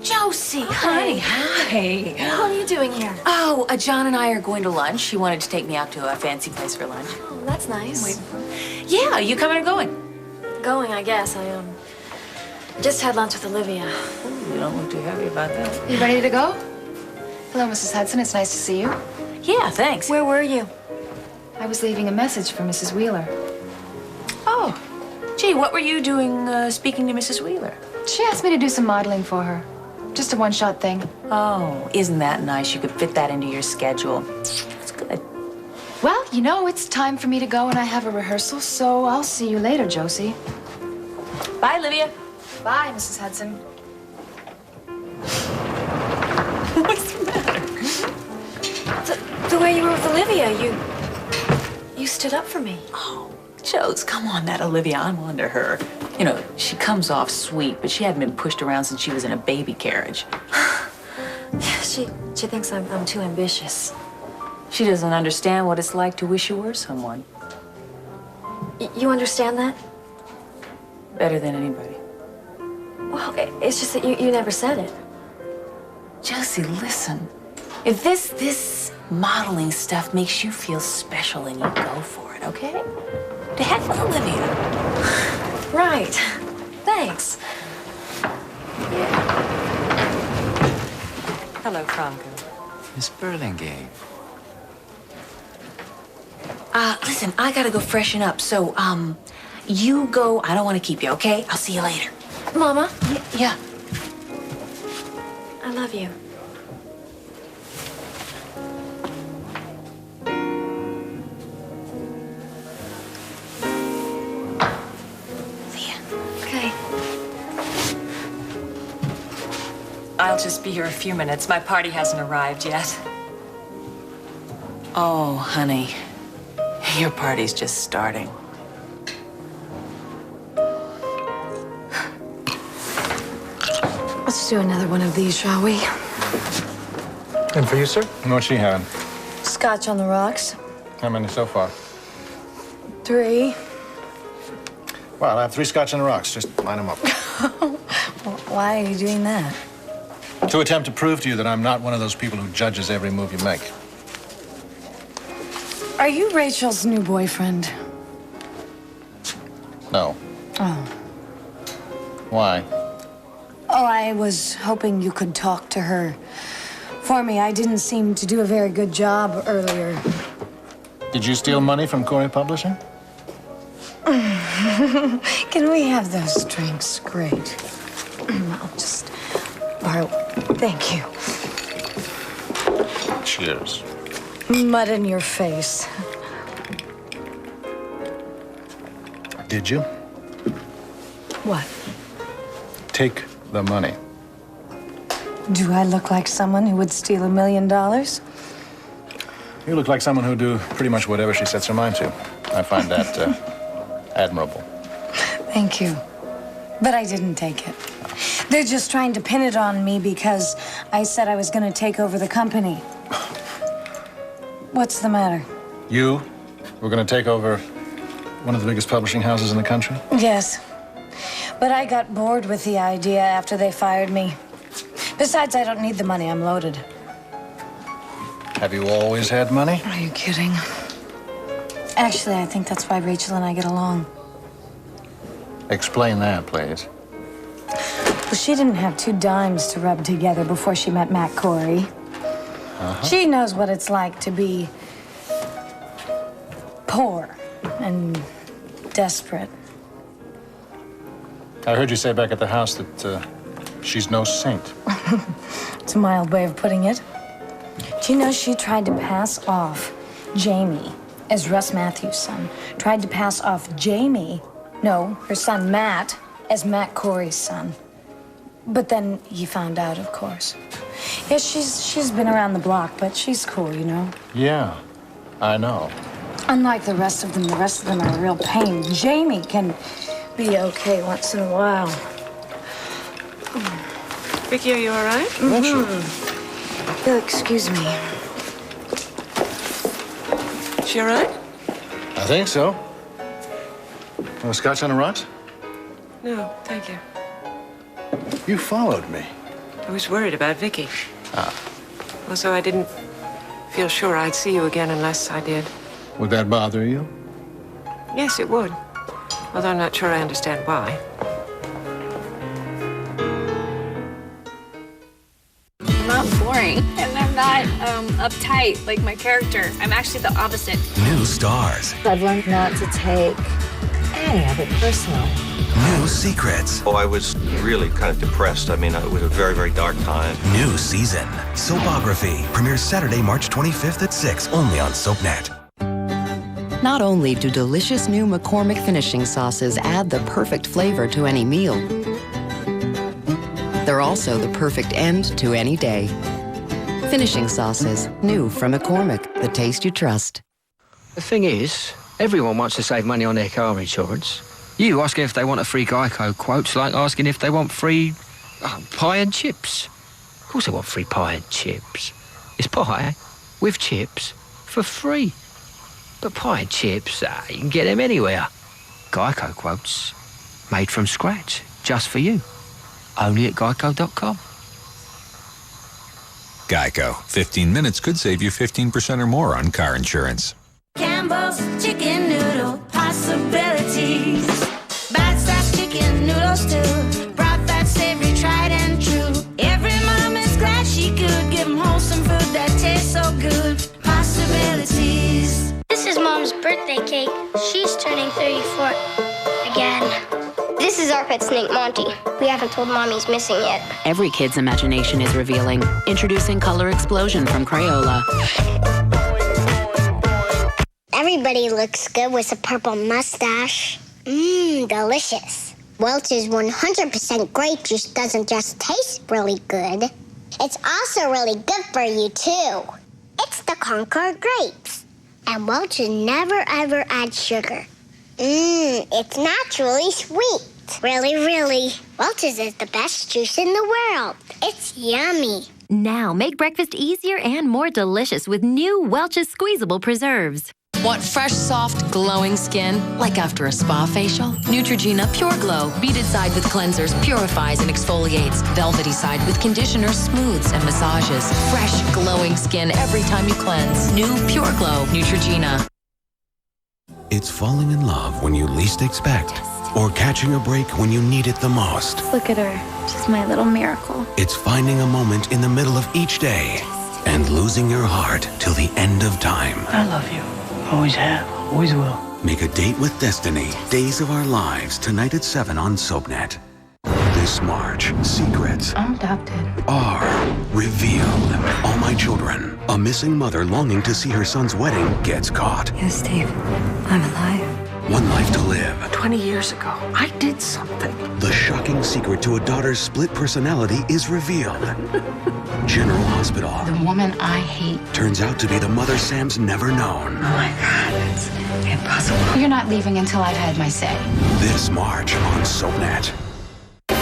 Josie, Honey, hi. What are you doing here? Oh, John and I are going to lunch. He wanted to take me out to a fancy place for lunch. Oh, that's nice. Yeah, you coming or going? Going, I guess. I just had lunch with Olivia. Ooh, you don't look too happy about that. You ready to go? Hello, Mrs. Hudson. It's nice to see you. Yeah, thanks. Where were you? I was leaving a message for Mrs. Wheeler. Oh, gee, what were you doing speaking to Mrs. Wheeler? She asked me to do some modeling for her. Just a one-shot thing. Oh, isn't that nice? You could fit that into your schedule. That's good. Well, you know, it's time for me to go and I have a rehearsal, so I'll see you later, Josie. Bye, Olivia. Bye, Mrs. Hudson. What's the matter? The way you were with Olivia, you stood up for me. Oh, Joes, come on, that Olivia. I'm on to her. You know, she comes off sweet, but she hadn't been pushed around since she was in a baby carriage. She thinks I'm too ambitious. She doesn't understand what it's like to wish you were someone. You understand that? Better than anybody. Well, it's just that you never said it. Josie, listen. If this modeling stuff makes you feel special, then you go for it, okay? To heck with Olivia. Right. Thanks. Hello, Franco. Miss Burlingame. Listen, I gotta go freshen up, so, you go. I don't want to keep you, okay? I'll see you later. Mama? Yeah. I love you. Okay. I'll just be here a few minutes. My party hasn't arrived yet. Oh, honey. Your party's just starting. Let's do another one of these, shall we? And for you, sir? What's she having? Scotch on the rocks. How many so far? 3. Well, I have 3 scotch on the rocks. Just line them up. Why are you doing that? To attempt to prove to you that I'm not one of those people who judges every move you make. Are you Rachel's new boyfriend? No. Oh. Why? Oh, I was hoping you could talk to her for me. I didn't seem to do a very good job earlier. Did you steal money from Corey Publishing? Can we have those drinks? Great. I'll just borrow. Thank you. Cheers. Mud in your face. Did you? What? Take the money. Do I look like someone who would steal $1 million? You look like someone who'd do pretty much whatever she sets her mind to. I find that admirable. Thank you. But I didn't take it. They're just trying to pin it on me because I said I was going to take over the company. What's the matter? You were going to take over one of the biggest publishing houses in the country? Yes. But I got bored with the idea after they fired me. Besides, I don't need the money. I'm loaded. Have you always had money? Are you kidding? Actually, I think that's why Rachel and I get along. Explain that, please. Well, she didn't have 2 dimes to rub together before she met Matt Corey. She knows what it's like to be poor and desperate. I heard you say back at the house that she's no saint. It's a mild way of putting it. Do you know she tried to pass off Jamie as Russ Matthews' son? Tried to pass off her son Matt, as Matt Corey's son. But then he found out, of course. Yeah, she's been around the block, but she's cool, you know? Yeah, I know. Unlike the rest of them are a real pain. Jamie can be okay once in a while. Vicky, are you all right? You'll excuse me. She all right? I think so. Want a scotch on the rocks? No, thank you. You followed me. I was worried about Vicky. Ah. Also, I didn't feel sure I'd see you again unless I did. Would that bother you? Yes, it would. Although I'm not sure I understand why. I'm not boring, and I'm not uptight like my character. I'm actually the opposite. New stars. I've learned not to take any of it personally. New secrets. Oh, I was really kind of depressed. I mean, it was a very, very dark time. New season. Soapography premieres Saturday, March 25th at 6, only on SoapNet. Not only do delicious new McCormick finishing sauces add the perfect flavor to any meal, they're also the perfect end to any day. Finishing sauces, new from McCormick, the taste you trust. The thing is, everyone wants to save money on their car insurance. You asking if they want a free Geico quote's like asking if they want free pie and chips. Of course they want free pie and chips. It's pie with chips for free. But pie and chips, you can get them anywhere. Geico quotes, made from scratch, just for you. Only at geico.com. Geico. 15 minutes could save you 15% or more on car insurance. Campbell's chicken noodle possibilities. Bite-sized chicken noodles too. Broth that savory, tried and true. Every mom is glad she could give them wholesome food that tastes so good. Possibilities. This is Mom's birthday cake. She's turning 34 again. This is our pet snake, Monty. We haven't told Mom he's missing yet. Every kid's imagination is revealing. Introducing Color Explosion from Crayola. Everybody looks good with a purple mustache. Mmm, delicious. Welch's 100% grape juice doesn't just taste really good. It's also really good for you, too. It's the Concord grapes. And Welch's never, ever adds sugar. Mmm, it's naturally sweet. Really, really. Welch's is the best juice in the world. It's yummy. Now make breakfast easier and more delicious with new Welch's Squeezable Preserves. Want fresh, soft, glowing skin, like after a spa facial? Neutrogena Pure Glow. Beaded side with cleansers purifies and exfoliates. Velvety side with conditioner smooths and massages. Fresh, glowing skin every time you cleanse. New Pure Glow Neutrogena. It's falling in love when you least expect, or catching a break when you need it the most. Look at her. She's my little miracle. It's finding a moment in the middle of each day and losing your heart till the end of time. I love you. Always have. Always will. Make a date with destiny. Days of Our Lives, tonight at 7 on SoapNet. This March, secrets I'm adopted. are revealed. All My Children. A missing mother longing to see her son's wedding gets caught. Yes, Steve. I'm alive. One life to live. 20 years ago, I did something. The shocking secret to a daughter's split personality is revealed. General Hospital The woman I hate. turns out to be the mother Sam's never known. Oh my God, it's impossible. You're not leaving until I've had my say. This March on SoapNet.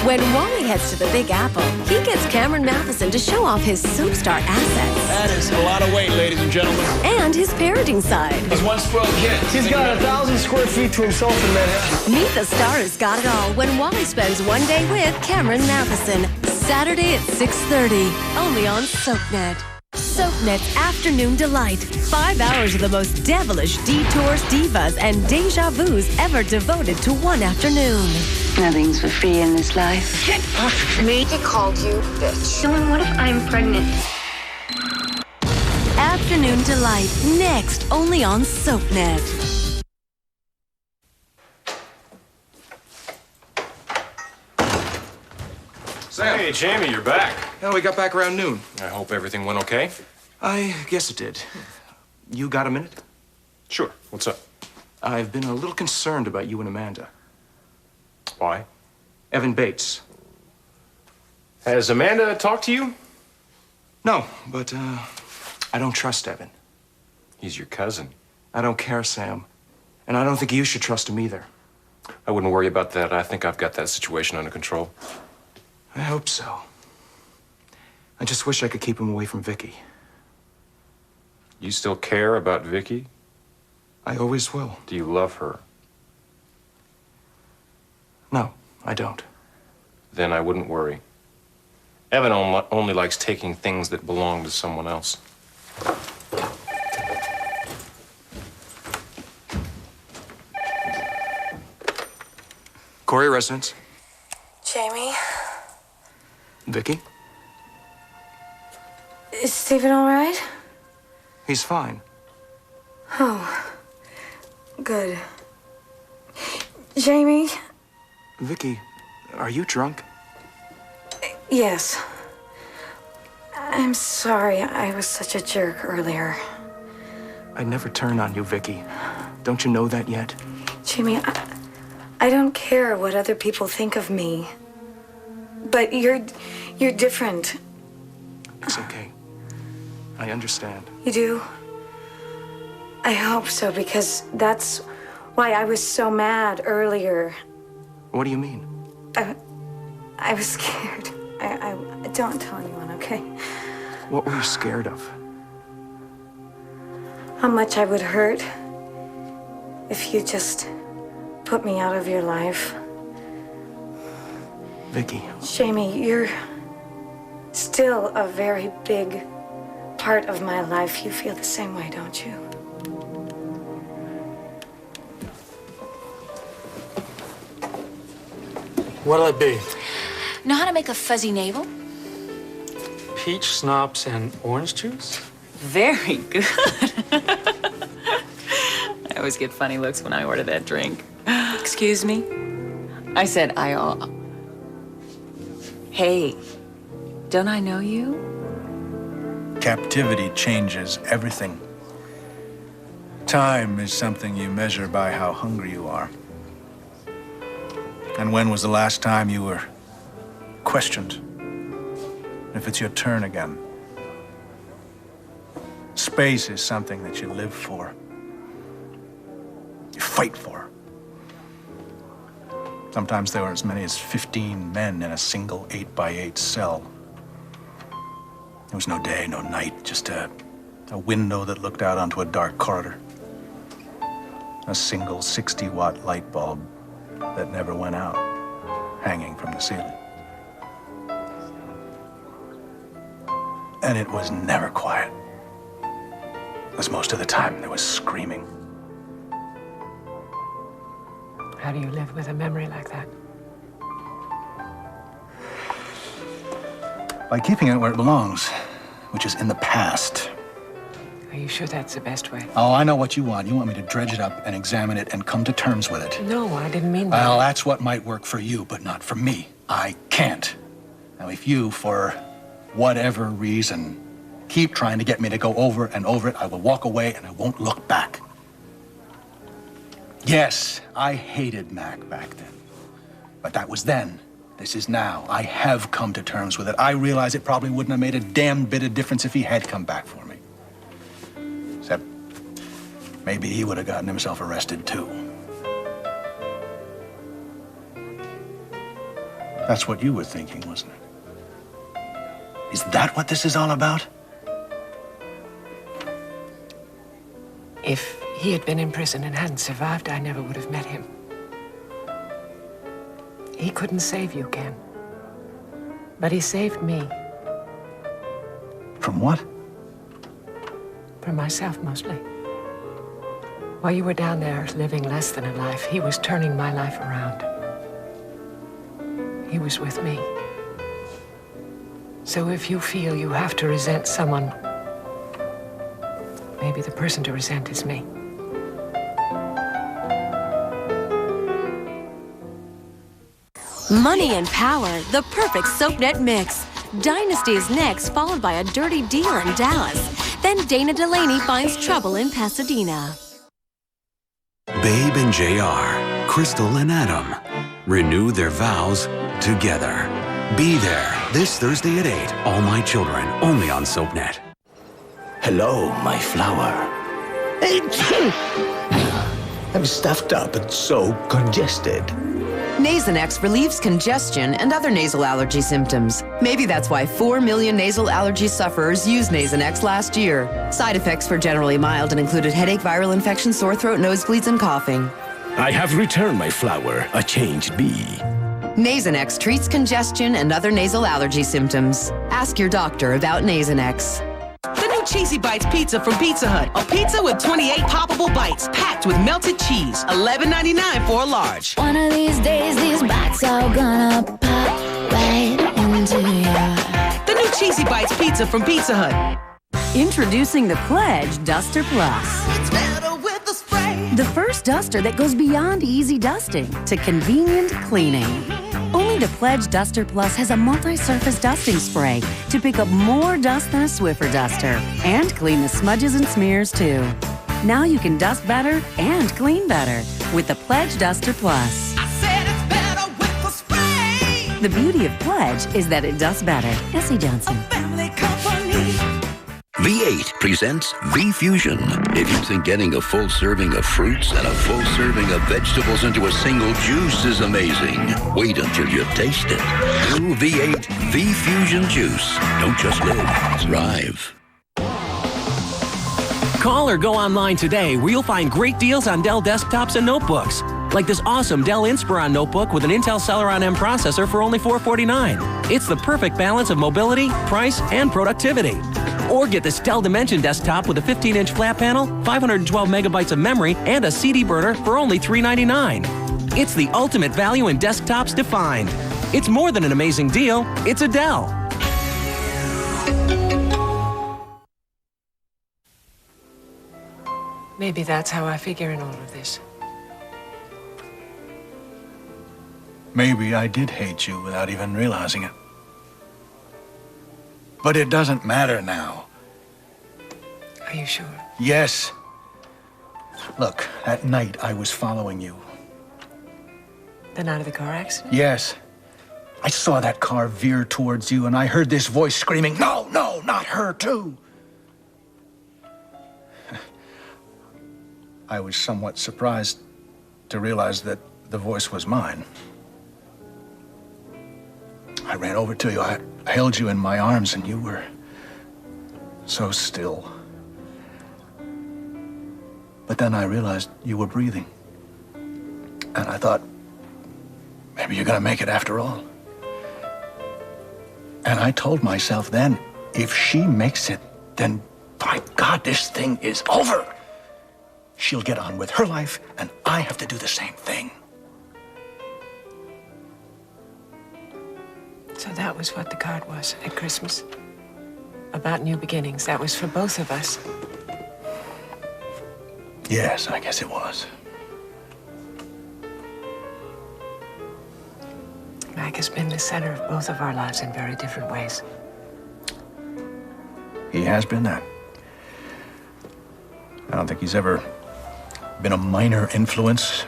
When Wally heads to the Big Apple, he gets Cameron Matheson to show off his soapstar assets. That is a lot of weight, ladies and gentlemen. And his parenting side. He's one spoiled kid. He's got 1,000 square feet to himself in Manhattan. Meet the star who's got it all when Wally spends one day with Cameron Matheson. Saturday at 6:30, only on SoapNet. SoapNet's Afternoon Delight. 5 hours of the most devilish detours, divas, and deja vus ever devoted to one afternoon. Nothing's for free in this life. Get off me. I called you bitch. Dylan, what if I'm pregnant? Afternoon Delight, next, only on SoapNet. Sam. Hey, Jamie, you're back. Yeah, we got back around noon. I hope everything went okay. I guess it did. You got a minute? Sure. What's up? I've been a little concerned about you and Amanda. Why? Evan Bates. Has Amanda talked to you? No, but I don't trust Evan. He's your cousin. I don't care, Sam. And I don't think you should trust him either. I wouldn't worry about that. I think I've got that situation under control. I hope so. I just wish I could keep him away from Vicky. You still care about Vicky? I always will. Do you love her? No, I don't. Then I wouldn't worry. Evan only likes taking things that belong to someone else. Corey, residence. Jamie, Vicky? is Stephen all right? He's fine. Oh, good. Jamie? Vicky, are you drunk? Yes. I'm sorry I was such a jerk earlier. I'd never turn on you, Vicky. Don't you know that yet? Jamie, I don't care what other people think of me. But you're different. It's okay. I understand. You do? I hope so, because that's why I was so mad earlier. What do you mean? I was scared. I don't tell anyone, okay? What were you scared of? How much I would hurt if you just put me out of your life. Vicky. Jamie, you're still a very big part of my life. You feel the same way, don't you? What'll it be? Know how to make a fuzzy navel? Peach schnapps and orange juice? Very good. I always get funny looks when I order that drink. Excuse me? I said Hey, don't I know you? Captivity changes everything. Time is something you measure by how hungry you are. And when was the last time you were questioned if it's your turn again? Space is something that you live for. You fight for. Sometimes there were as many as 15 men in a single 8x8 cell. There was no day, no night, just a window that looked out onto a dark corridor. A single 60-watt light bulb that never went out, hanging from the ceiling. And it was never quiet. Because most of the time there was screaming. How do you live with a memory like that? By keeping it where it belongs, which is in the past. Are you sure that's the best way? Oh, I know what you want. You want me to dredge it up and examine it and come to terms with it. No, I didn't mean that. Well, that's what might work for you, but not for me. I can't. Now, if you, for whatever reason, keep trying to get me to go over and over it, I will walk away and I won't look back. Yes, I hated Mac back then. But that was then. This is now. I have come to terms with it. I realize it probably wouldn't have made a damn bit of difference if he had come back for me. Except maybe he would have gotten himself arrested too. That's what you were thinking, wasn't it? Is that what this is all about? If he had been in prison and hadn't survived, I never would have met him. He couldn't save you, Ken. But he saved me. From what? From myself, mostly. While you were down there living less than a life, he was turning my life around. He was with me. So if you feel you have to resent someone, maybe the person to resent is me. Money and power, the perfect SoapNet mix. Dynasty is next, followed by a dirty deal in Dallas. Then Dana Delaney finds trouble in Pasadena. Babe and JR, Crystal and Adam, renew their vows together. Be there this Thursday at 8. All My Children, only on SoapNet. Hello, my flower. I'm stuffed up and so congested. Nasonex relieves congestion and other nasal allergy symptoms. Maybe that's why 4 million nasal allergy sufferers used Nasonex last year. Side effects were generally mild and included headache, viral infection, sore throat, nosebleeds, and coughing. I have returned, my flower, a changed bee. Nasonex treats congestion and other nasal allergy symptoms. Ask your doctor about Nasonex. The new Cheesy Bites pizza from Pizza Hut. A pizza with 28 poppable bites, packed with melted cheese. $11.99 for a large. One of these days, these bites are gonna pop right into you. The new Cheesy Bites pizza from Pizza Hut. Introducing the Pledge Duster Plus. It's better with the spray. The first duster that goes beyond easy dusting to convenient cleaning. Only the Pledge Duster Plus has a multi-surface dusting spray to pick up more dust than a Swiffer duster and clean the smudges and smears too. Now you can dust better and clean better with the Pledge Duster Plus. I said it's better with the spray. The beauty of Pledge is that it does better. S.C. Johnson. Family company. V8 presents V-Fusion. If you think getting a full serving of fruits and a full serving of vegetables into a single juice is amazing, wait until you taste it. New V8 V-Fusion Juice. Don't just live, thrive. Call or go online today where you'll find great deals on Dell desktops and notebooks. Like this awesome Dell Inspiron notebook with an Intel Celeron M processor for only $449. It's the perfect balance of mobility, price, and productivity. Or get this Dell Dimension desktop with a 15-inch flat panel, 512 megabytes of memory, and a CD burner for only $399. It's the ultimate value in desktops defined. It's more than an amazing deal, it's a Dell. Maybe that's how I figure in all of this. Maybe I did hate you without even realizing it. But it doesn't matter now. Are you sure? Yes. Look, that night I was following you. The night of the car accident? Yes. I saw that car veer towards you, and I heard this voice screaming, "No, no, not her, too." I was somewhat surprised to realize that the voice was mine. I ran over to you. I held you in my arms, and you were so still. But then I realized you were breathing. And I thought, maybe you're gonna make it after all. And I told myself then, if she makes it, then by God, this thing is over. She'll get on with her life, and I have to do the same thing. So that was what the card was at Christmas. About new beginnings. That was for both of us. Yes, I guess it was. Mac has been the center of both of our lives in very different ways. He has been that. I don't think he's ever been a minor influence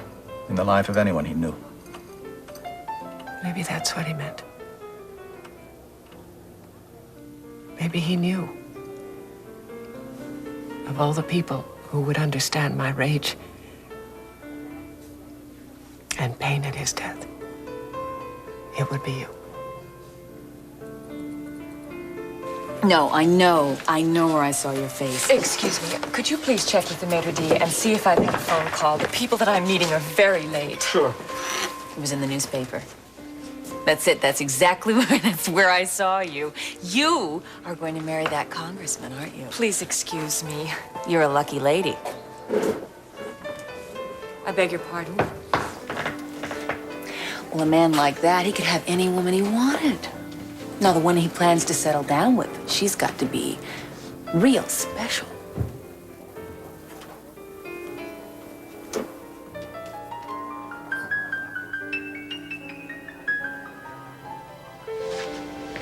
in the life of anyone he knew. Maybe that's what he meant. Maybe he knew. Of all the people who would understand my rage and pain at his death, it would be you. No, I know where I saw your face. Excuse me, could you please check with the maitre d' and see if I made a phone call? The people that I'm meeting are very late. Sure. It was in the newspaper. That's it. That's exactly where I saw you. You are going to marry that congressman, aren't you? Please excuse me. You're a lucky lady. I beg your pardon? Well, a man like that, he could have any woman he wanted. Now, the one he plans to settle down with, she's got to be real special.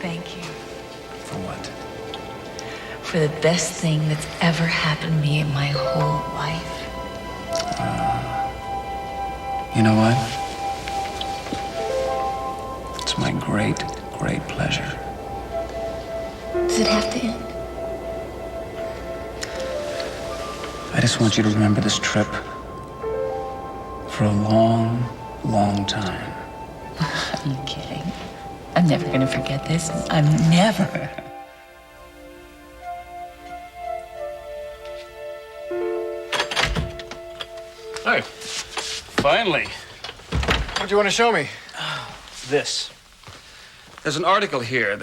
Thank you. For what? For the best thing that's ever happened to me in my whole life. You know what? It's my great pleasure. Does it have to end? I just want you to remember this trip for a long, long time. Are you kidding? I'm never gonna forget this. I'm never. Hey, finally. What do you want to show me? This. There's an article here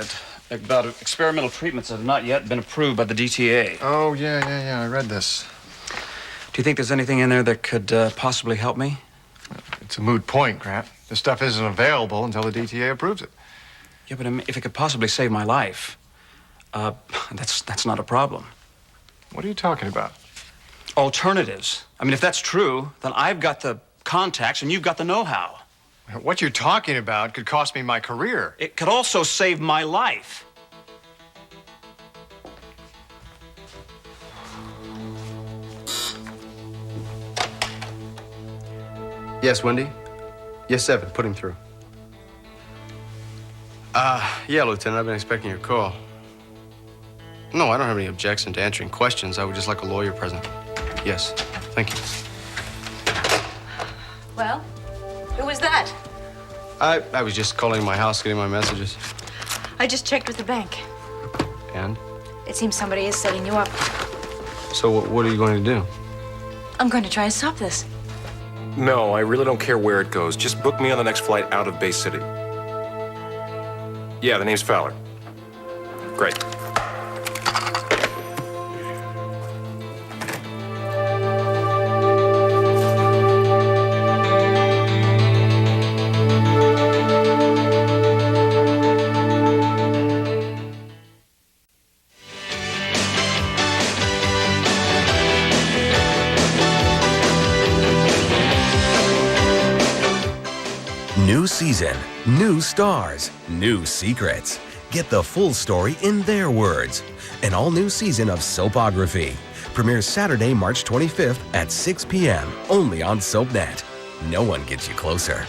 about experimental treatments that have not yet been approved by the DTA. Oh, yeah. I read this. Do you think there's anything in there that could possibly help me? It's a moot point, Grant. The stuff isn't available until the DTA approves it. Yeah, but I mean, if it could possibly save my life, that's not a problem. What are you talking about? Alternatives. I mean, if that's true, then I've got the contacts and you've got the know-how. What you're talking about could cost me my career. It could also save my life. Yes, Wendy? Yes, Evan, put him through. Yeah, Lieutenant, I've been expecting your call. No, I don't have any objection to answering questions. I would just like a lawyer present. Yes, thank you. Well, who was that? I was just calling my house, getting my messages. I just checked with the bank. And? It seems somebody is setting you up. So what are you going to do? I'm going to try and stop this. No, I really don't care where it goes. Just book me on the next flight out of Bay City. Yeah, the name's Fowler. Great. New season, new stars, new secrets. Get the full story in their words. An all-new season of Soapography premieres Saturday, March 25th at 6 p.m. only on SoapNet. No one gets you closer.